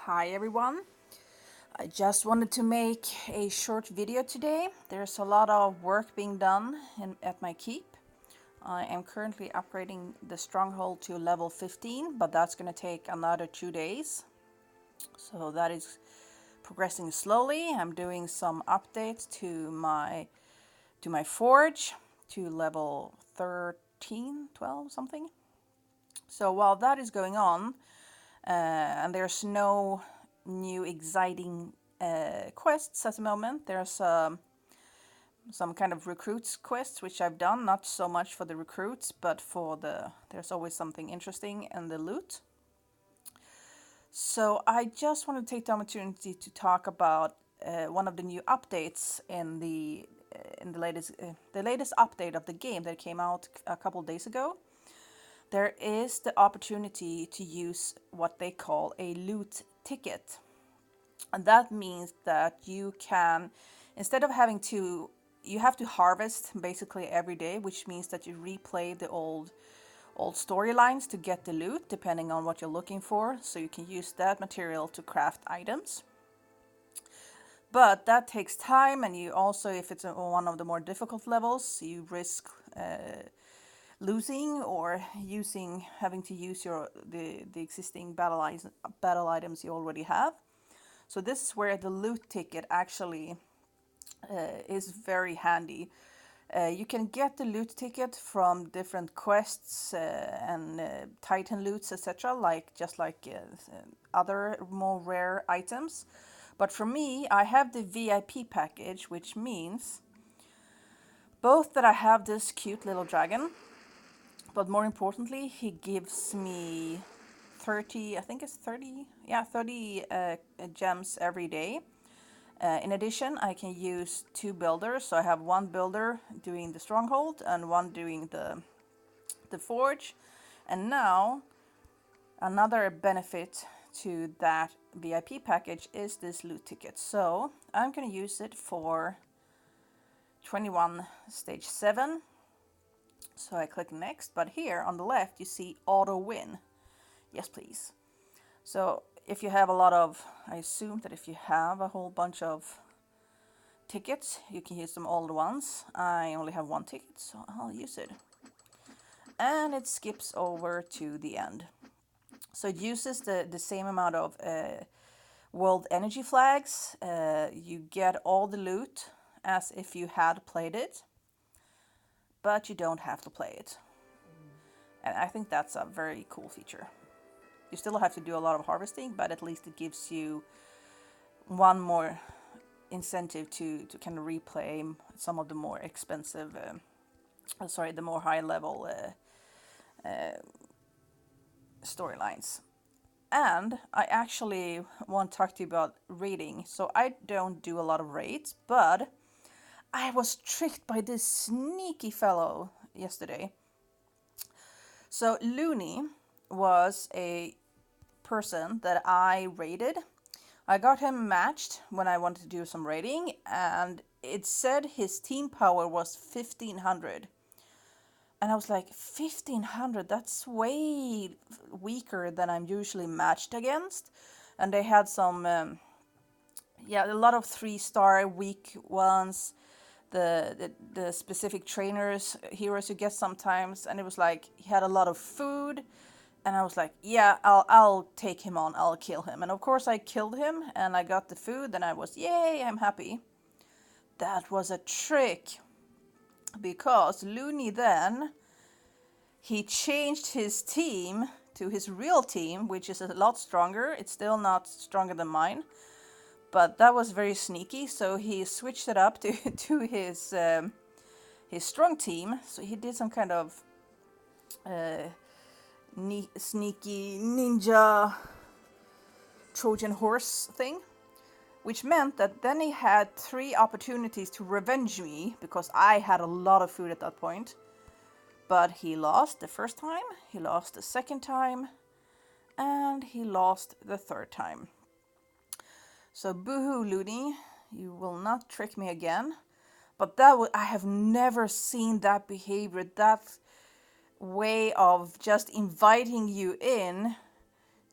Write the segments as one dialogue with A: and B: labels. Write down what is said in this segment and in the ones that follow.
A: Hi everyone. I just wanted to make a short video today. There's a lot of work being done at my keep. I am currently upgrading the stronghold to level 15, but that's going to take another 2 days. So that is progressing slowly. I'm doing some updates to my forge to level 13, 12 something. So while that is going on, and there's no new exciting quests at the moment. There's some kind of recruits quests which I've done, not so much for the recruits, but for there's always something interesting in the loot. So I just want to take the opportunity to talk about one of the new updates in the latest update of the game that came out a couple days ago. There is the opportunity to use what they call a loot ticket. And that means that you can, instead of you have to harvest basically every day, which means that you replay the old storylines to get the loot, depending on what you're looking for. So you can use that material to craft items. But that takes time, and you also, if it's one of the more difficult levels, you risk losing or having to use the existing battle items you already have. So this is where the loot ticket actually is very handy. You can get the loot ticket from different quests and Titan loots, etc., just like other more rare items. But for me, I have the VIP package, which means both that I have this cute little dragon, but more importantly, he gives me 30, I think it's 30, yeah, 30 gems every day. In addition, I can use 2 builders, so I have 1 builder doing the stronghold and 1 doing the forge. And now, another benefit to that VIP package is this loot ticket. So I'm going to use it for 21 stage 7. So I click next, but here on the left you see auto win. Yes, please. So if you have I assume that if you have a whole bunch of tickets, you can use them all at once. I only have 1 ticket, so I'll use it. And it skips over to the end. So it uses the same amount of world energy flags. You get all the loot as if you had played it, but you don't have to play it. And I think that's a very cool feature. You still have to do a lot of harvesting, but at least it gives you one more incentive to kind of replay some of the more expensive, the more high level storylines. And I actually want to talk to you about raiding. So I don't do a lot of raids, but I was tricked by this sneaky fellow yesterday. So Looney was a person that I raided. I got him matched when I wanted to do some raiding, and it said his team power was 1500. And I was like, 1500? That's way weaker than I'm usually matched against. And they had some, a lot of 3-star weak ones. The specific heroes you get sometimes, and it was like he had a lot of food, and I was like, yeah, I'll take him on, I'll kill him. And of course I killed him, and I got the food, and I was, yay, I'm happy. That was a trick, because Looney then, he changed his team to his real team, which is a lot stronger. It's still not stronger than mine, but that was very sneaky. So he switched it up to his strong team. So he did some kind of sneaky ninja Trojan horse thing, which meant that then he had 3 opportunities to revenge me, because I had a lot of food at that point. But he lost the first time, he lost the second time, and he lost the third time. So boohoo, Looney, you will not trick me again. But I have never seen that behavior, that way of just inviting you in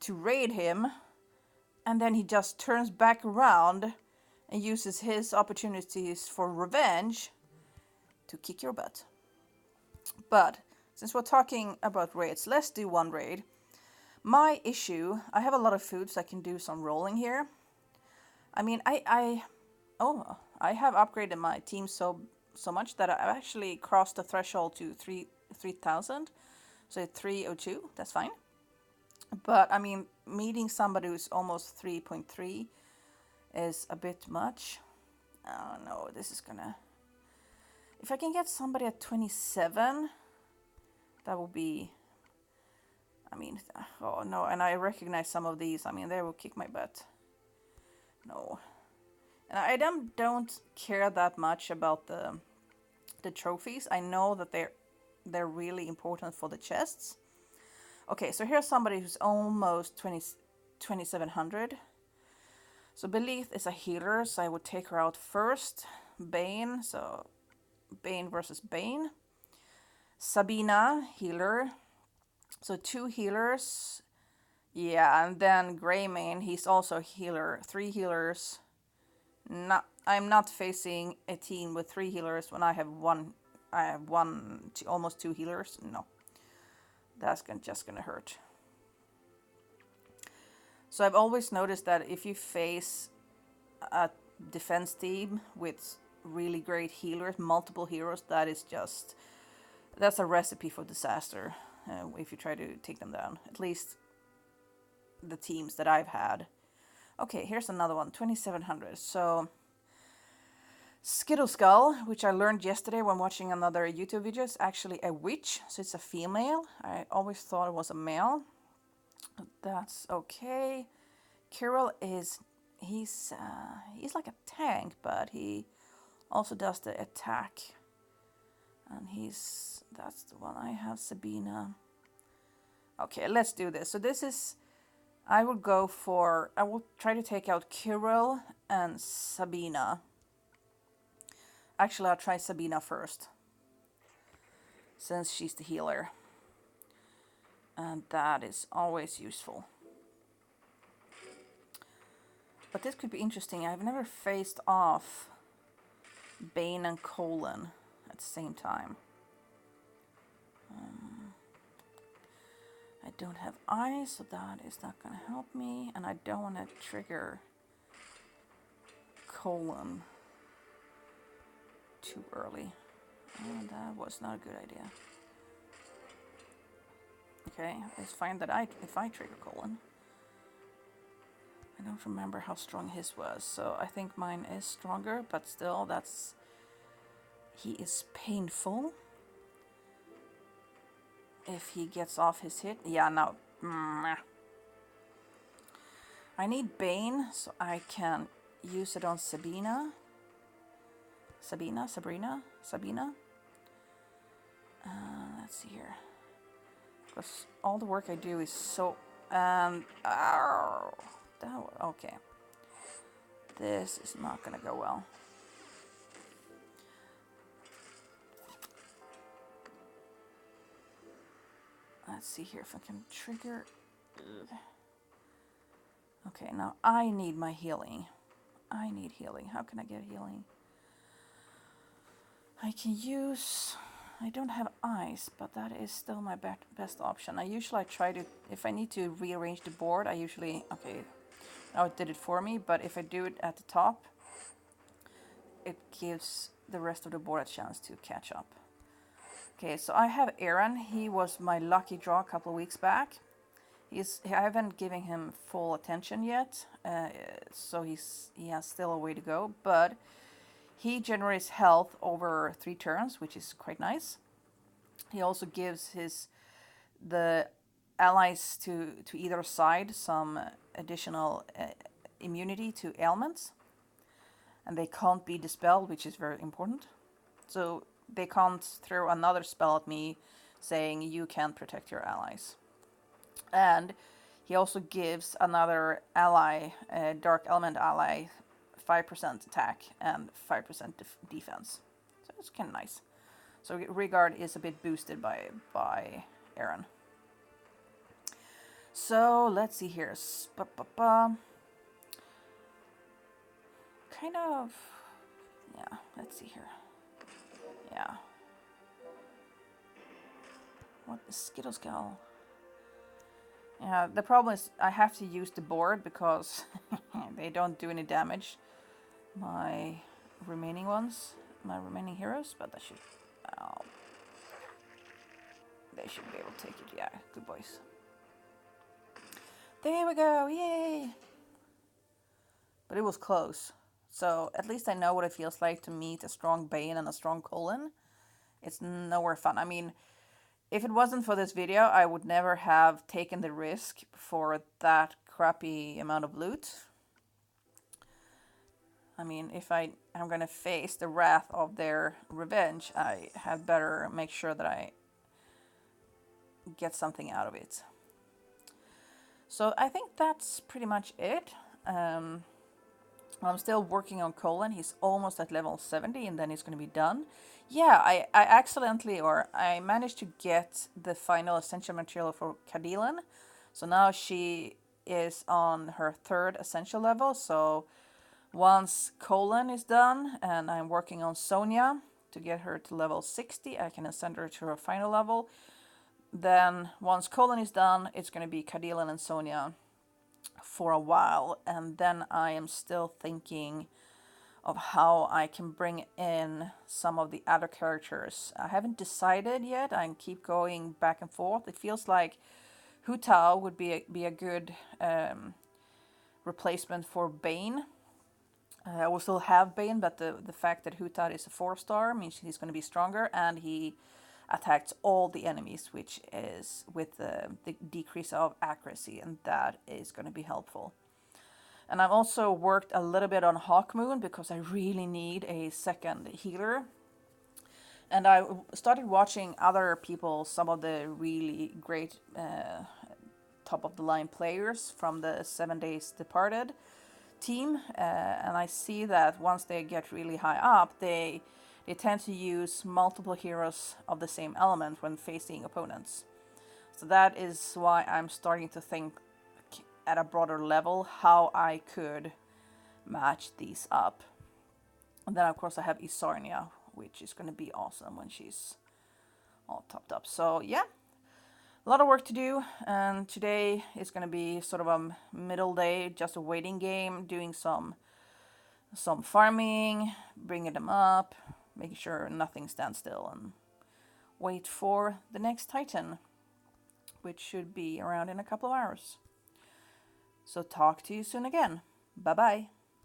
A: to raid him and then he just turns back around and uses his opportunities for revenge to kick your butt. But since we're talking about raids, let's do one raid. My issue, I have a lot of food, so I can do some rolling here. I mean, I have upgraded my team so much that I've actually crossed the threshold to 3,000. So 302, that's fine. But I mean, meeting somebody who's almost 3.3 is a bit much. Oh no, this is gonna... If I can get somebody at 27, that will be... I mean, oh no, and I recognize some of these. I mean, they will kick my butt. No. And I don't care that much about the trophies. I know that they're really important for the chests. Okay, so here's somebody who's almost 2700. So Belith is a healer, so I would take her out first. Bane, so Bane versus Bane. Sabina, healer. So 2 healers. Yeah, and then Greymane, he's also a healer. 3 healers. I'm not facing a team with 3 healers when I have almost 2 healers. No. That's just gonna hurt. So I've always noticed that if you face a defense team with really great healers, multiple heroes, that's a recipe for disaster if you try to take them down. At least the teams that I've had. Okay, here's another one, 2700. So Skittle Skull, which I learned yesterday when watching another YouTube video, is actually a witch, so it's a female. I always thought it was a male. That's okay. Kirill he's like a tank, but he also does the attack. And that's the one I have, Sabina. Okay, let's do this. So this is, I will try to take out Kirill and Sabina. Actually, I'll try Sabina first, since she's the healer. And that is always useful. But this could be interesting. I've never faced off Bane and Colin at the same time. I don't have eyes, so that is not going to help me. And I don't want to trigger Colin too early. And that was not a good idea. Okay, it's fine that if I trigger Colin. I don't remember how strong his was, so I think mine is stronger, but still, he is painful. If he gets off his hit, yeah, no. I need Bane, so I can use it on Sabina. Sabina. Let's see here. Because all the work I do is so... okay. This is not gonna go well. Let's see here if I can trigger... Okay, now I need my healing. I need healing. How can I get healing? I can use... I don't have ice, but that is still my best option. I try to... If I need to rearrange the board, I usually... Okay, now it did it for me, but if I do it at the top, it gives the rest of the board a chance to catch up. Okay, so I have Aaron. He was my lucky draw a couple of weeks back. I haven't given him full attention yet, so he has still a way to go, but he generates health over 3 turns, which is quite nice. He also gives the allies to either side some additional immunity to ailments, and they can't be dispelled, which is very important. So they can't throw another spell at me saying you can't protect your allies. And he also gives another ally, a dark element ally, 5% attack and 5% defense. So it's kind of nice. So Regard is a bit boosted by Aaron. So let's see here. kind of, yeah, let's see here. Yeah. What is Skittle Skull? Yeah, the problem is I have to use the board because they don't do any damage. My remaining heroes, but that should, oh, they should be able to take it. Yeah, good boys. There we go, yay! But it was close. So at least I know what it feels like to meet a strong Bane and a strong Colin. It's nowhere fun. I mean, if it wasn't for this video, I would never have taken the risk for that crappy amount of loot. I mean, if I'm gonna face the wrath of their revenge, I had better make sure that I get something out of it. So I think that's pretty much it. I'm still working on Colin. He's almost at level 70 and then he's going to be done. Yeah, I managed to get the final essential material for Cadilan. So now she is on her 3rd essential level. So once Colin is done and I'm working on Sonia to get her to level 60, I can ascend her to her final level. Then once Colin is done, it's going to be Cadilan and Sonia for a while, and then I am still thinking of how I can bring in some of the other characters. I haven't decided yet. I keep going back and forth. It feels like Hu Tao would be a good replacement for Bane. I will still have Bane, but the fact that Hu Tao is a 4-star means he's going to be stronger, and he attacks all the enemies, which is with the decrease of accuracy, and that is going to be helpful. And I've also worked a little bit on Hawkmoon because I really need a second healer. And I started watching other people, some of the really great top of the line players from the 7 Days Departed team, and I see that once they get really high up, they tend to use multiple heroes of the same element when facing opponents. So that is why I'm starting to think at a broader level how I could match these up. And then of course I have Isarnia, which is going to be awesome when she's all topped up. So yeah, a lot of work to do, and today is going to be sort of a middle day, just a waiting game, doing some farming, bringing them up, making sure nothing stands still, and wait for the next Titan, which should be around in a couple of hours. So talk to you soon again. Bye bye.